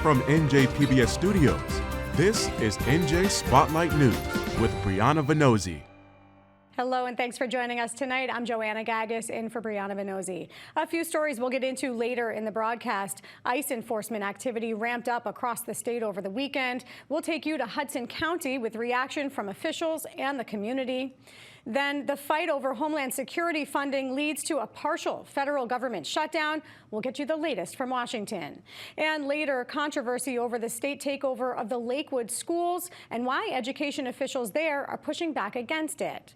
From NJPBS Studios, this is NJ Spotlight News with Brianna Venozzi. Hello and thanks for joining us tonight. I'm Joanna Gagis in for Brianna Venozzi. A few stories we'll get into later in the broadcast. ICE enforcement activity ramped up across the state over the weekend. We'll take you to Hudson County with reaction from officials and the community. Then the fight over Homeland Security funding leads to a partial federal government shutdown. We'll get you the latest from Washington. And later, controversy over the state takeover of the Lakewood schools and why education officials there are pushing back against it.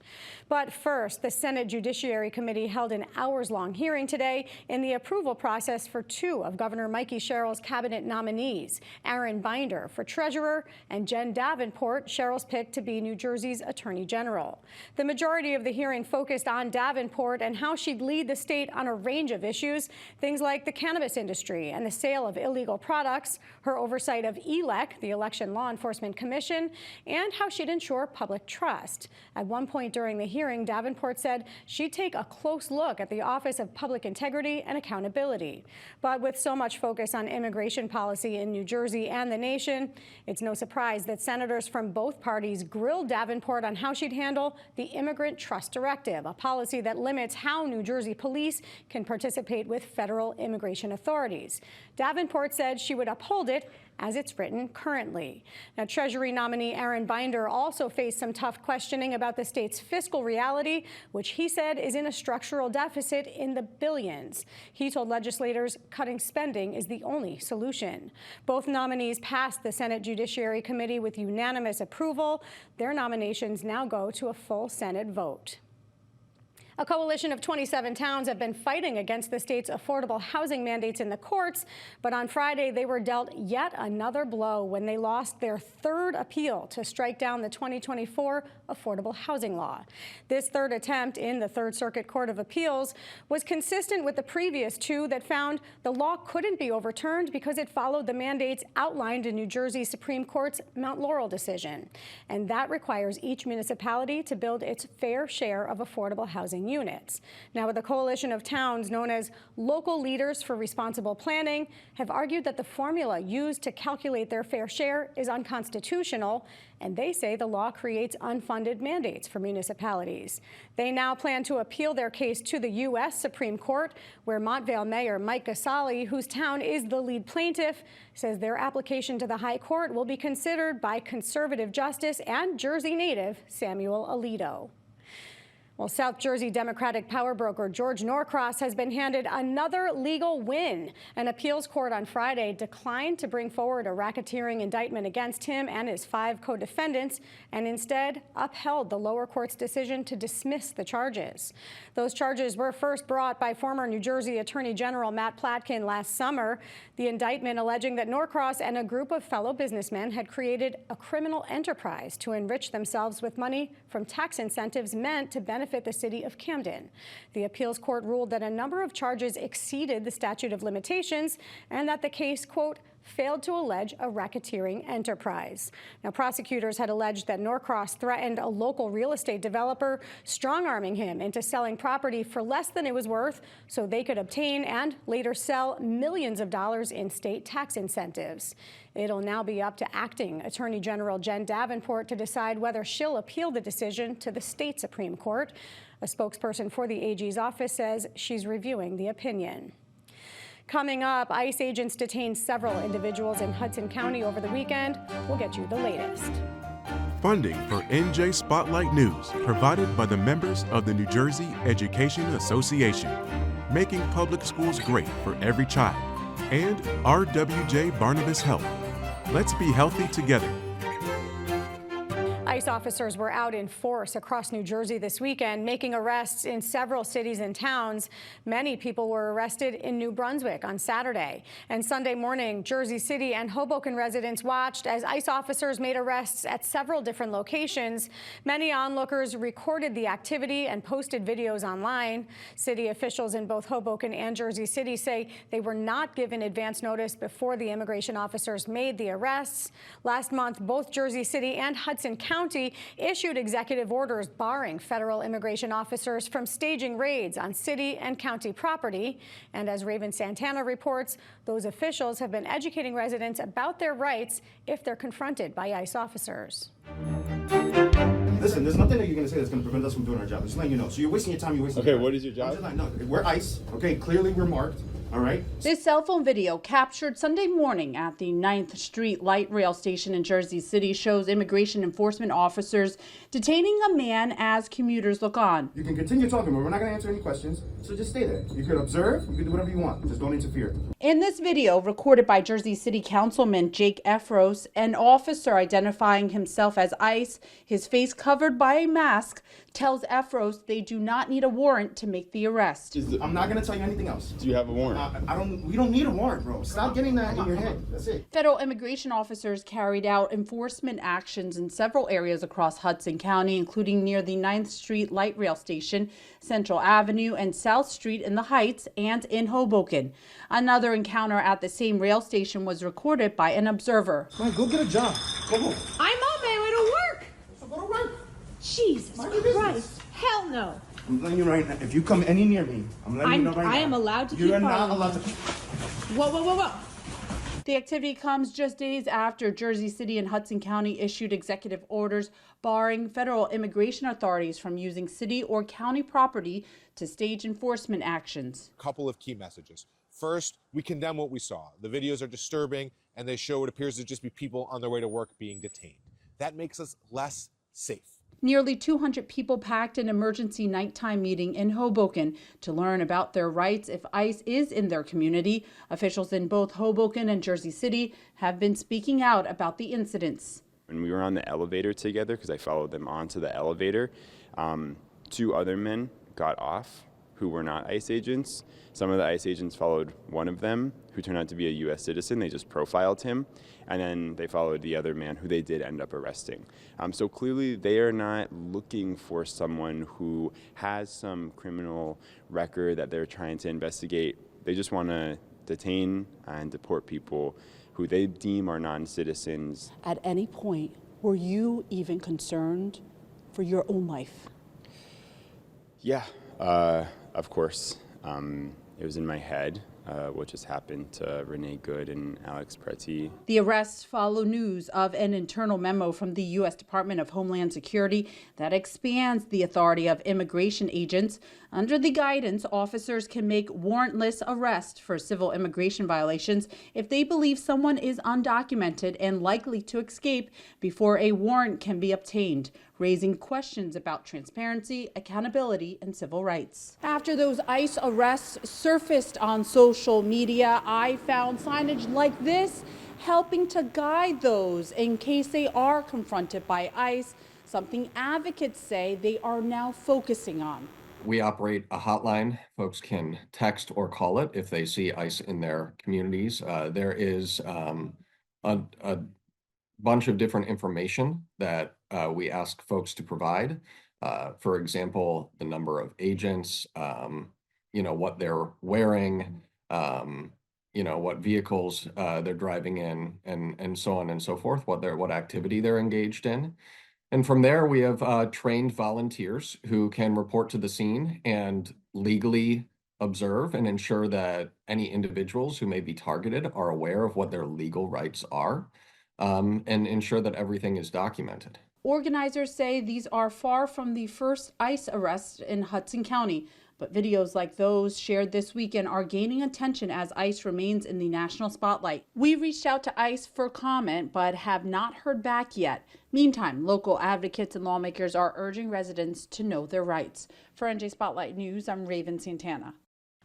But first, the Senate Judiciary Committee held an hours-long hearing today in the approval process for two of Governor Mikey Sherrill's cabinet nominees, Aaron Binder for treasurer and Jen Davenport, Sherrill's pick to be New Jersey's attorney general. The majority of the hearing focused on Davenport and how she'd lead the state on a range of issues, things like the cannabis industry and the sale of illegal products, her oversight of ELEC, the Election Law Enforcement Commission, and how she'd ensure public trust. At one point during the hearing, Davenport said she'd take a close look at the Office of Public Integrity and Accountability. But with so much focus on immigration policy in New Jersey and the nation, it's no surprise that senators from both parties grilled Davenport on how she'd handle the Immigrant Trust Directive, a policy that limits how New Jersey police can participate with federal immigration authorities. Davenport said she would uphold it as it's written currently. Now, Treasury nominee Aaron Binder also faced some tough questioning about the state's fiscal reality, which he said is in a structural deficit in the billions. He told legislators cutting spending is the only solution. Both nominees passed the Senate Judiciary Committee with unanimous approval. Their nominations now go to a full Senate vote. A coalition of 27 towns have been fighting against the state's affordable housing mandates in the courts, but on Friday they were dealt yet another blow when they lost their third appeal to strike down the 2024 affordable housing law. This third attempt in the Third Circuit Court of Appeals was consistent with the previous two that found the law couldn't be overturned because it followed the mandates outlined in New Jersey Supreme Court's Mount Laurel decision. And that requires each municipality to build its fair share of affordable housing units. Now, with a coalition of towns known as Local Leaders for Responsible Planning have argued that the formula used to calculate their fair share is unconstitutional, and they say the law creates unfunded mandates for municipalities. They now plan to appeal their case to the U.S. Supreme Court, where Montvale Mayor Mike Gasali, whose town is the lead plaintiff, says their application to the High Court will be considered by conservative justice and Jersey native Samuel Alito. Well, South Jersey Democratic power broker George Norcross has been handed another legal win. An appeals court on Friday declined to bring forward a racketeering indictment against him and his 5 co-defendants and instead upheld the lower court's decision to dismiss the charges. Those charges were first brought by former New Jersey Attorney General Matt Platkin last summer. The indictment alleging that Norcross and a group of fellow businessmen had created a criminal enterprise to enrich themselves with money from tax incentives meant to benefit the city of Camden. The appeals court ruled that a number of charges exceeded the statute of limitations and that the case, quote, failed to allege a racketeering enterprise. Now, prosecutors had alleged that Norcross threatened a local real estate developer, strong-arming him into selling property for less than it was worth so they could obtain and later sell millions of dollars in state tax incentives. It'll now be up to acting Attorney General Jen Davenport to decide whether she'll appeal the decision to the state Supreme Court. A spokesperson for the AG's office says she's reviewing the opinion. Coming up, ICE agents detained several individuals in Hudson County over the weekend. We'll get you the latest. Funding for NJ Spotlight News provided by the members of the New Jersey Education Association, making public schools great for every child, and RWJ Barnabas Health. Let's be healthy together. ICE officers were out in force across New Jersey this weekend, making arrests in several cities and towns. Many people were arrested in New Brunswick on Saturday. And Sunday morning, Jersey City and Hoboken residents watched as ICE officers made arrests at several different locations. Many onlookers recorded the activity and posted videos online. City officials in both Hoboken and Jersey City say they were not given advance notice before the immigration officers made the arrests. Last month, both Jersey City and Hudson County County issued executive orders barring federal immigration officers from staging raids on city and county property. And as Raven Santana reports, those officials have been educating residents about their rights if they're confronted by ICE officers. Listen, there's nothing that you're going to say that's going to prevent us from doing our job. Just letting you know. So you're wasting your time. You're wasting your time. What is your job? No, we're ICE. Okay, clearly we're marked. All right. This cell phone video captured Sunday morning at the 9th Street light rail station in Jersey City shows immigration enforcement officers detaining a man as commuters look on. You can continue talking, but we're not going to answer any questions. So just stay there. You can observe. You can do whatever you want. Just don't interfere. In this video, recorded by Jersey City Councilman Jake Efros, an officer identifying himself as ICE, his face covered by a mask, tells Efros they do not need a warrant to make the arrest. I'm not going to tell you anything else. Do you have a warrant? We don't need a warrant, bro. Stop getting that in your head. That's it. Federal immigration officers carried out enforcement actions in several areas across Hudson County, including near the 9th Street light rail station, Central Avenue, and South Street in the Heights, and in Hoboken. Another encounter at the same rail station was recorded by an observer. Come on, go get a job. Come on. I'm on my way to work. So go to work. Jesus Christ. Hell no. I'm letting you right now. If you come any near me, I'm letting you know right now. I am allowed to keep You're not following allowed you. to. Whoa. The activity comes just days after Jersey City and Hudson County issued executive orders barring federal immigration authorities from using city or county property to stage enforcement actions. A couple of key messages. First, we condemn what we saw. The videos are disturbing and they show what appears to just be people on their way to work being detained. That makes us less safe. Nearly 200 people packed an emergency nighttime meeting in Hoboken to learn about their rights if ICE is in their community. Officials in both Hoboken and Jersey City have been speaking out about the incidents. When we were on the elevator together, because I followed them onto the elevator, 2 other men got off who were not ICE agents. Some of the ICE agents followed one of them, who turned out to be a U.S. citizen. They just profiled him. And then they followed the other man, who they did end up arresting. So clearly they are not looking for someone who has some criminal record that they're trying to investigate. They just want to detain and deport people who they deem are non-citizens. At any point, were you even concerned for your own life? Yeah, of course. It was in my head. What just happened to Renee Good and Alex Pretty. The arrests follow news of an internal memo from the U.S. Department of Homeland Security that expands the authority of immigration agents. Under the guidance, officers can make warrantless arrests for civil immigration violations if they believe someone is undocumented and likely to escape before a warrant can be obtained, raising questions about transparency, accountability, and civil rights. After those ICE arrests surfaced on social media, I found signage like this helping to guide those in case they are confronted by ICE, something advocates say they are now focusing on. We operate a hotline. Folks can text or call it if they see ICE in their communities. There is a bunch of different information that we ask folks to provide. For example, the number of agents, what they're wearing, what vehicles they're driving in, and so on and so forth, what activity they're engaged in. And from there, we have trained volunteers who can report to the scene and legally observe and ensure that any individuals who may be targeted are aware of what their legal rights are, and ensure that everything is documented. Organizers say these are far from the first ICE arrests in Hudson County, but videos like those shared this weekend are gaining attention as ICE remains in the national spotlight. We reached out to ICE for comment, but have not heard back yet. Meantime, local advocates and lawmakers are urging residents to know their rights. For NJ Spotlight News, I'm Raven Santana.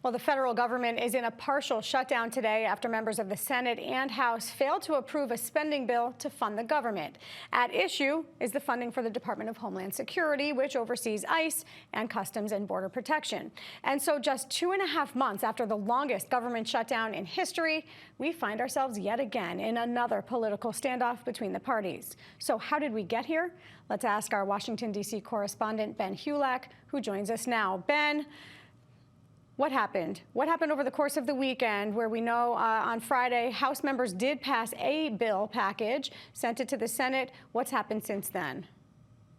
Well, the federal government is in a partial shutdown today after members of the Senate and House failed to approve a spending bill to fund the government. At issue is the funding for the Department of Homeland Security, which oversees ICE and Customs and Border Protection. And so just 2.5 months after the longest government shutdown in history, we find ourselves yet again in another political standoff between the parties. So how did we get here? Let's ask our Washington, D.C. correspondent, Ben Hulak, who joins us now. Ben, what happened? What happened over the course of the weekend where we know on Friday House members did pass a bill package, sent it to the Senate? What's happened since then?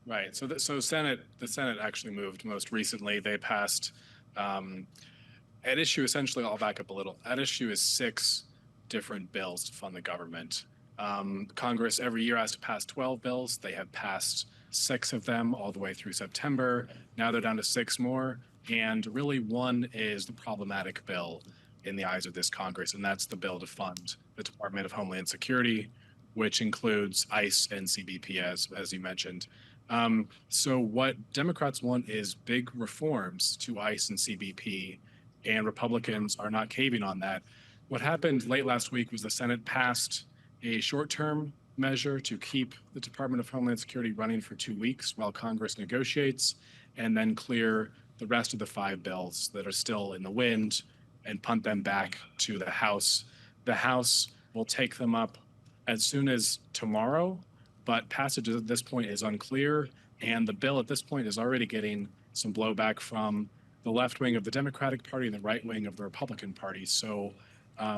Right. So the Senate actually moved most recently. They passed at issue, essentially, I'll back up a little. At issue is 6 different bills to fund the government. Congress every year has to pass 12 bills. They have passed 6 of them all the way through September. Now they're down to 6 more. And really, one is the problematic bill in the eyes of this Congress, and that's the bill to fund the Department of Homeland Security, which includes ICE and CBP, as you mentioned. So what Democrats want is big reforms to ICE and CBP, and Republicans are not caving on that. What happened late last week was the Senate passed a short-term measure to keep the Department of Homeland Security running for 2 weeks while Congress negotiates, and then clear the rest of the 5 bills that are still in the wind and punt them back to the House. The House will take them up as soon as tomorrow, but passage at this point is unclear, and the bill at this point is already getting some blowback from the left wing of the Democratic Party and the right wing of the Republican Party. So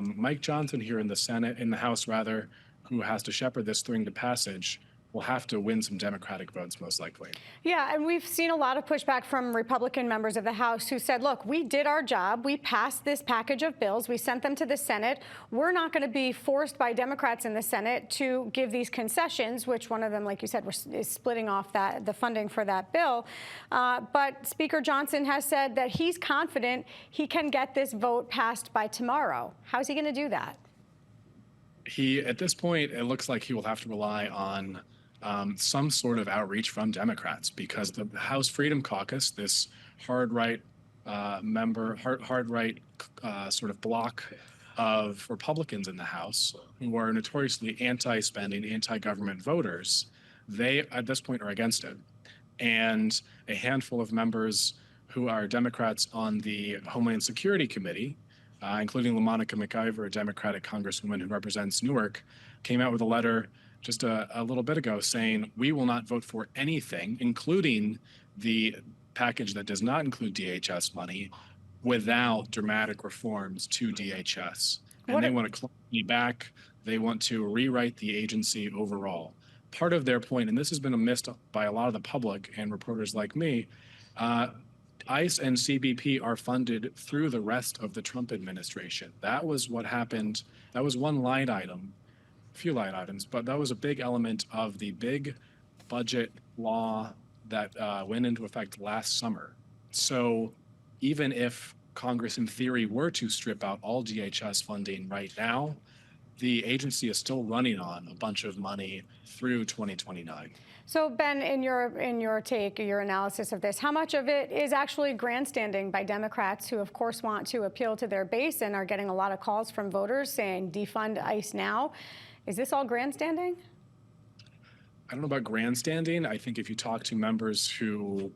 Mike Johnson here in the House rather, who has to shepherd this thing to passage, will have to win some Democratic votes most likely. Yeah, and we've seen a lot of pushback from Republican members of the House who said, look, we did our job. We passed this package of bills. We sent them to the Senate. We're not going to be forced by Democrats in the Senate to give these concessions, which one of them, like you said, is splitting off the funding for that bill. But Speaker Johnson has said that he's confident he can get this vote passed by tomorrow. How's he going to do that? At this point, it looks like he will have to rely on some sort of outreach from Democrats, because the House Freedom Caucus, this hard right sort of bloc of Republicans in the House who are notoriously anti-spending, anti-government voters, they at this point are against it. And a handful of members who are Democrats on the Homeland Security Committee, including LaMonica McIver, a Democratic congresswoman who represents Newark, came out with a letter just a little bit ago saying, we will not vote for anything, including the package that does not include DHS money, without dramatic reforms to DHS. And they want to claw money back. They want to rewrite the agency overall. Part of their point, and this has been missed by a lot of the public and reporters like me, ICE and CBP are funded through the rest of the Trump administration. That was what happened. That was one line item, a few line items, but that was a big element of the big budget law that went into effect last summer. So even if Congress, in theory, were to strip out all DHS funding right now, the agency is still running on a bunch of money through 2029. So Ben, in your take, your analysis of this, how much of it is actually grandstanding by Democrats who, of course, want to appeal to their base and are getting a lot of calls from voters saying defund ICE now? Is this all grandstanding? I don't know about grandstanding. I think if you talk to members who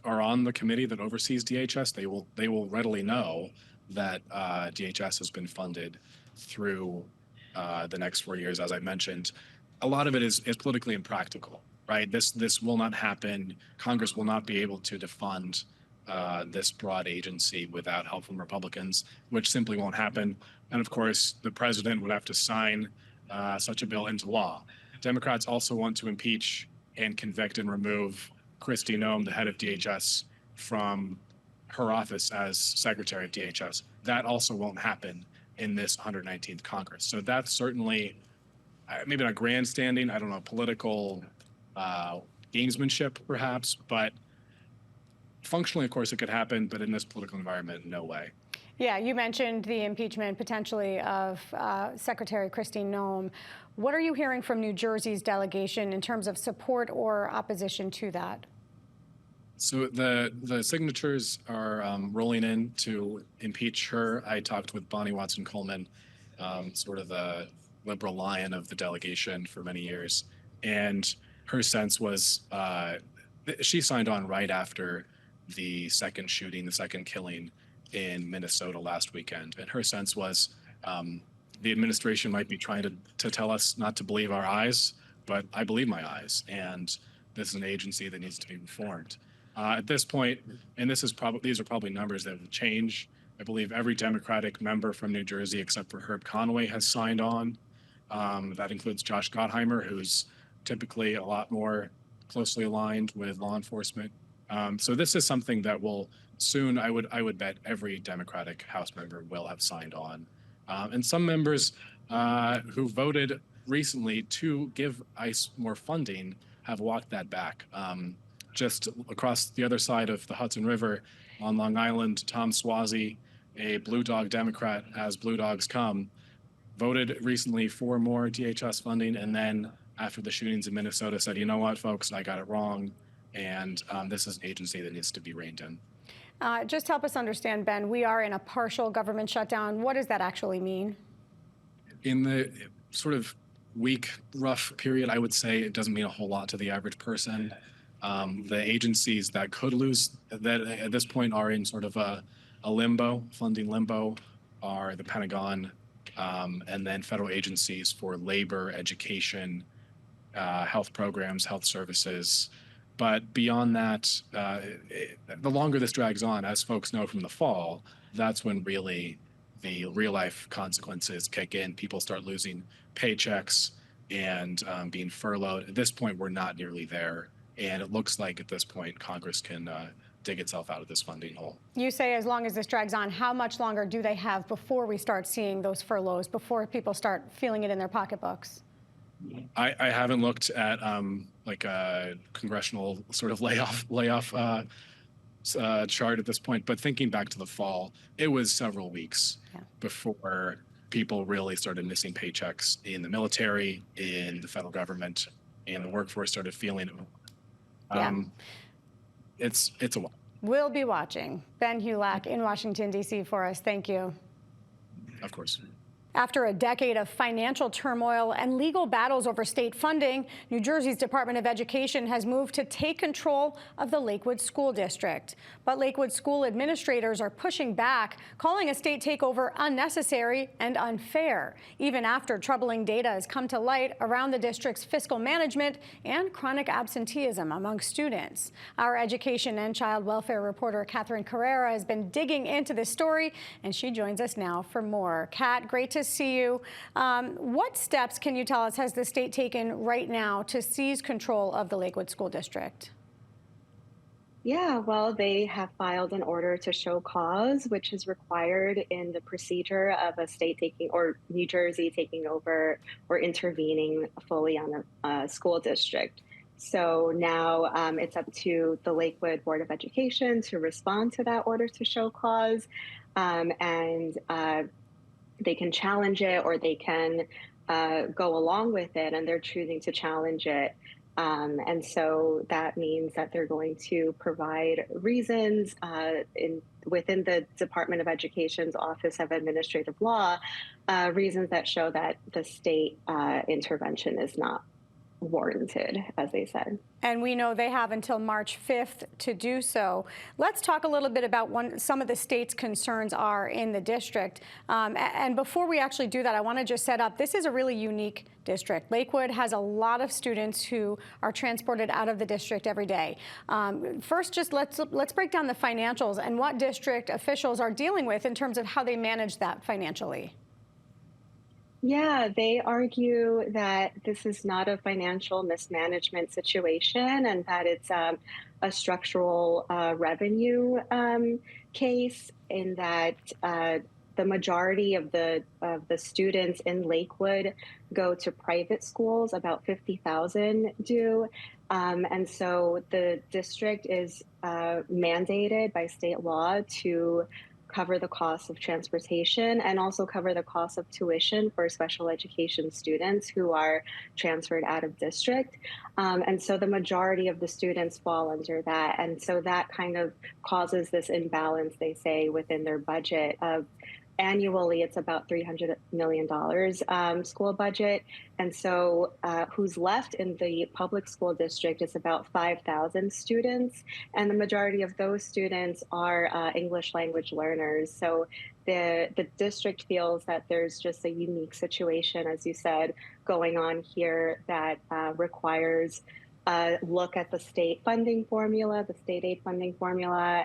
are on the committee that oversees DHS, they will readily know that DHS has been funded through the next 4 years, as I mentioned. A lot of it is politically impractical, right? This will not happen. Congress will not be able to defund this broad agency without help from Republicans, which simply won't happen. And of course, the president would have to sign such a bill into law. Democrats also want to impeach and convict and remove Kristi Noem, the head of DHS, from her office as Secretary of DHS. That also won't happen in this 119th Congress. So that's certainly, maybe not grandstanding, I don't know, political gamesmanship perhaps, but functionally, of course, it could happen, but in this political environment, no way. Yeah, you mentioned the impeachment potentially of Secretary Kristi Noem. What are you hearing from New Jersey's delegation in terms of support or opposition to that? So the signatures are rolling in to impeach her. I talked with Bonnie Watson Coleman, sort of the liberal lion of the delegation for many years. And her sense was she signed on right after the second shooting, the second killing in Minnesota last weekend. And her sense was the administration might be trying to tell us not to believe our eyes, but I believe my eyes. And this is an agency that needs to be reformed. At this point, and these are probably numbers that will change. I believe every Democratic member from New Jersey, except for Herb Conway, has signed on. That includes Josh Gottheimer, who's typically a lot more closely aligned with law enforcement. So this is something that will soon, I would bet every Democratic House member will have signed on. And some members who voted recently to give ICE more funding have walked that back. Just across the other side of the Hudson River on Long Island, Tom Suozzi, a Blue Dog Democrat, as Blue Dogs come, voted recently for more DHS funding, and then after the shootings in Minnesota said, you know what, folks, I got it wrong, and this is an agency that needs to be reined in. Just help us understand, Ben, we are in a partial government shutdown. What does that actually mean? In the sort of week, rough period, I would say it doesn't mean a whole lot to the average person. The agencies that could lose that at this point are in sort of a limbo, funding limbo, are the Pentagon, and then federal agencies for labor, education, health programs, health services. But beyond that, the longer this drags on, as folks know from the fall, that's when really the real life consequences kick in. People start losing paychecks and being furloughed. At this point, we're not nearly there. And it looks like at this point, Congress can dig itself out of this funding hole. You say as long as this drags on, how much longer do they have before we start seeing those furloughs, before people start feeling it in their pocketbooks? I haven't looked at like a congressional sort of layoff chart at this point, but thinking back to the fall, it was several weeks before people really started missing paychecks in the military, in the federal government, and the workforce started feeling it. It's a while. We'll be watching. Ben Hulack in Washington, D.C. for us. Thank you. Of course. After a decade of financial turmoil and legal battles over state funding, New Jersey's Department of Education has moved to take control of the Lakewood School District. But Lakewood school administrators are pushing back, calling a state takeover unnecessary and unfair, even after troubling data has come to light around the district's fiscal management and chronic absenteeism among students. Our education and child welfare reporter Catherine Carrera has been digging into this story, and she joins us now for more. Kat, great to see you. What steps can you tell us has the state taken right now to seize control of the Lakewood School District? Yeah, well, they have filed an order to show cause, which is required in the procedure of a state taking or New Jersey taking over or intervening fully on a school district. So now it's up to the Lakewood Board of Education to respond to that order to show cause, and they can challenge it or they can go along with it, and they're choosing to challenge it. And so that means that they're going to provide reasons within the Department of Education's Office of Administrative Law, reasons that show that the state intervention is not warranted, as they said. And we know they have until March 5th to do so. Let's talk a little bit about what some of the state's concerns are in the district. And before we actually do that, I want to just set up, this is a really unique district. Lakewood has a lot of students who are transported out of the district every day. First, just let's break down the financials and what district officials are dealing with in terms of how they manage that financially. Yeah, they argue that this is not a financial mismanagement situation and that it's a structural revenue case, in that the majority of the students in Lakewood go to private schools, about 50,000 do. And so the district is mandated by state law to cover the cost of transportation and also cover the cost of tuition for special education students who are transferred out of district. And so the majority of the students fall under that. And so that kind of causes this imbalance, they say, within their budget of annually, it's about $300 million school budget. And so who's left in the public school district is about 5,000 students. And the majority of those students are English language learners. So the district feels that there's just a unique situation, as you said, going on here that requires a look at the state funding formula, the state aid funding formula,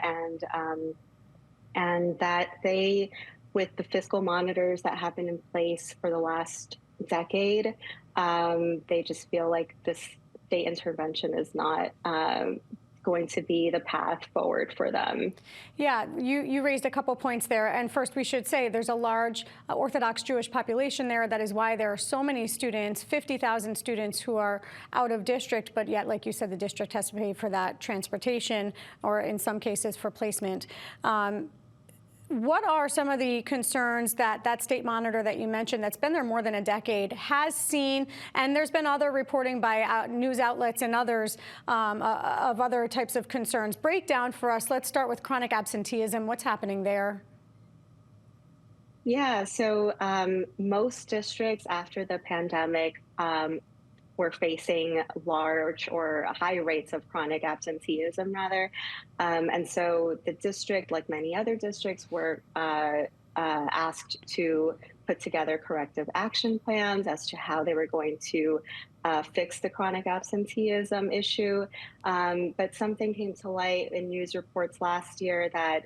and that they, with the fiscal monitors that have been in place for the last decade, they just feel like state intervention is not going to be the path forward for them. Yeah, you raised a couple points there. And first, we should say there's a large Orthodox Jewish population there. That is why there are so many students, 50,000 students who are out of district, but yet, like you said, the district has to pay for that transportation or in some cases for placement. What are some of the concerns that that state monitor that you mentioned that's been there more than a decade has seen? And there's been other reporting by news outlets and others of other types of concerns. Break down for us. Let's start with chronic absenteeism. What's happening there? Yeah, so most districts after the pandemic were facing large or high rates of chronic absenteeism, rather. And so the district, like many other districts, were asked to put together corrective action plans as to how they were going to fix the chronic absenteeism issue. But something came to light in news reports last year that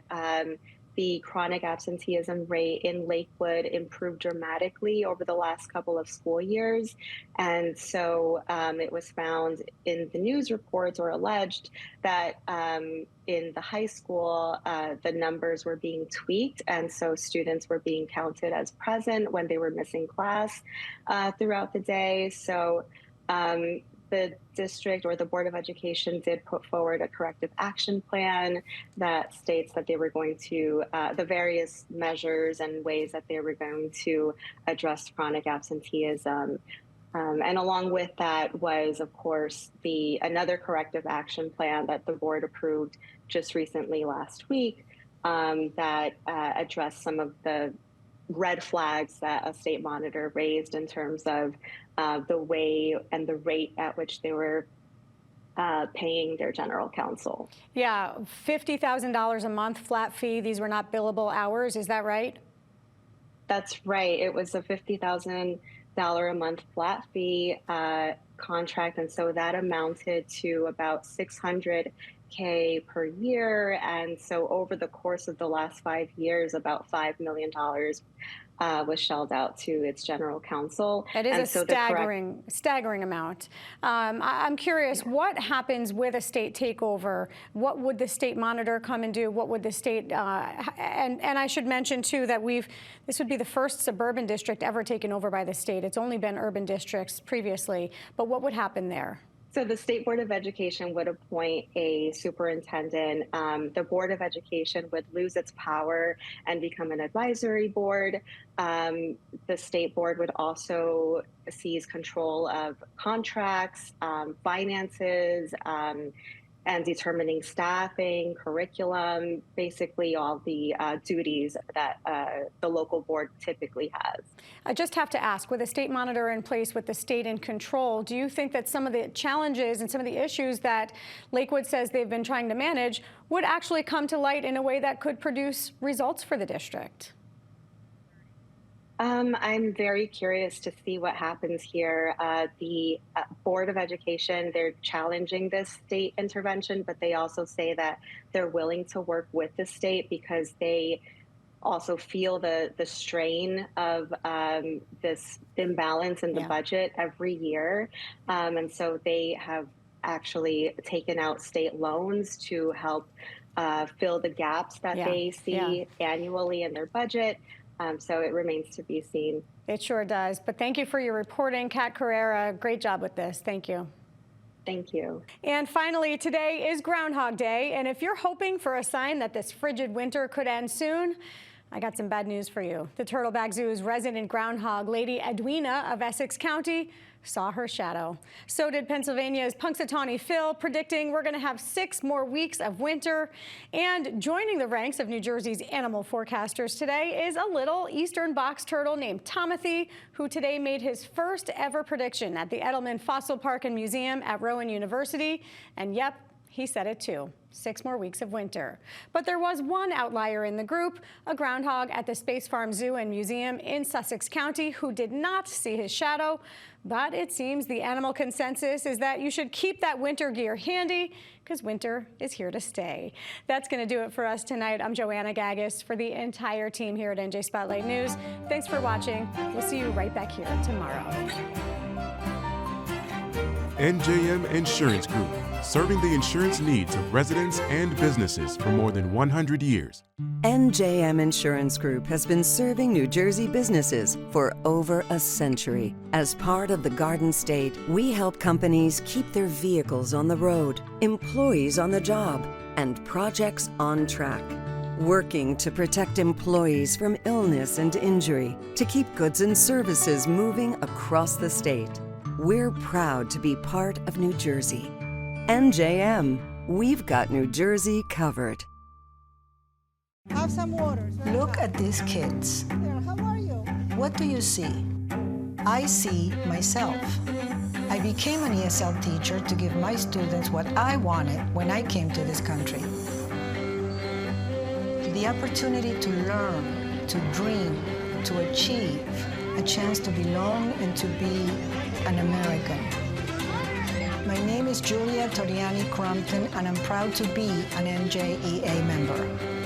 the chronic absenteeism rate in Lakewood improved dramatically over the last couple of school years. And so it was found in the news reports, or alleged, that in the high school, the numbers were being tweaked. And so students were being counted as present when they were missing class throughout the day. So the district, or the Board of Education, did put forward a corrective action plan that states that they were going to, the various measures and ways that they were going to address chronic absenteeism. And along with that was, of course, another corrective action plan that the board approved just recently last week that addressed some of the red flags that a state monitor raised in terms of the way and the rate at which they were paying their general counsel. Yeah, $50,000 a month flat fee. These were not billable hours. Is that right? That's right. It was a $50,000 a month flat fee contract. And so that amounted to about $600K per year. And so over the course of the last 5 years, about $5 million was shelled out to its general counsel. It is a staggering amount. I'm curious, what happens with a state takeover? What would the state monitor come and do? What would the state, and I should mention too that this would be the first suburban district ever taken over by the state. It's only been urban districts previously, but what would happen there? So the State Board of Education would appoint a superintendent. The Board of Education would lose its power and become an advisory board. The State Board would also seize control of contracts, finances, and determining staffing, curriculum, basically all the duties that the local board typically has. I just have to ask, with a state monitor in place, with the state in control, do you think that some of the challenges and some of the issues that Lakewood says they've been trying to manage would actually come to light in a way that could produce results for the district? I'm very curious to see what happens here. The Board of Education, they're challenging this state intervention, but they also say that they're willing to work with the state because they also feel the strain of this imbalance in the budget every year. And so they have actually taken out state loans to help fill the gaps that they see annually in their budget. So it remains to be seen. It sure does. But thank you for your reporting, Kat Carrera. Great job with this. Thank you. Thank you. And finally, today is Groundhog Day. And if you're hoping for a sign that this frigid winter could end soon, I got some bad news for you. The Turtleback Zoo's resident groundhog, Lady Edwina of Essex County, saw her shadow. So did Pennsylvania's Punxsutawney Phil, predicting we're going to have 6 more weeks of winter. And joining the ranks of New Jersey's animal forecasters today is a little eastern box turtle named Tomothy, who today made his first ever prediction at the Edelman Fossil Park and Museum at Rowan University. And yep, he said it too. 6 more weeks of winter. But there was one outlier in the group, a groundhog at the Space Farm Zoo and Museum in Sussex County who did not see his shadow. But it seems the animal consensus is that you should keep that winter gear handy because winter is here to stay. That's going to do it for us tonight. I'm Joanna Gagis for the entire team here at NJ Spotlight News. Thanks for watching. We'll see you right back here tomorrow. NJM Insurance Group, serving the insurance needs of residents and businesses for more than 100 years. NJM Insurance Group has been serving New Jersey businesses for over a century. As part of the Garden State, we help companies keep their vehicles on the road, employees on the job, and projects on track. Working to protect employees from illness and injury, to keep goods and services moving across the state. We're proud to be part of New Jersey. NJM, we've got New Jersey covered. Have some water. Look at these kids. How are you? What do you see? I see myself. I became an ESL teacher to give my students what I wanted when I came to this country. The opportunity to learn, to dream, to achieve, a chance to belong and to be an American. My name is Julia Toriani Crumpton, and I'm proud to be an NJEA member.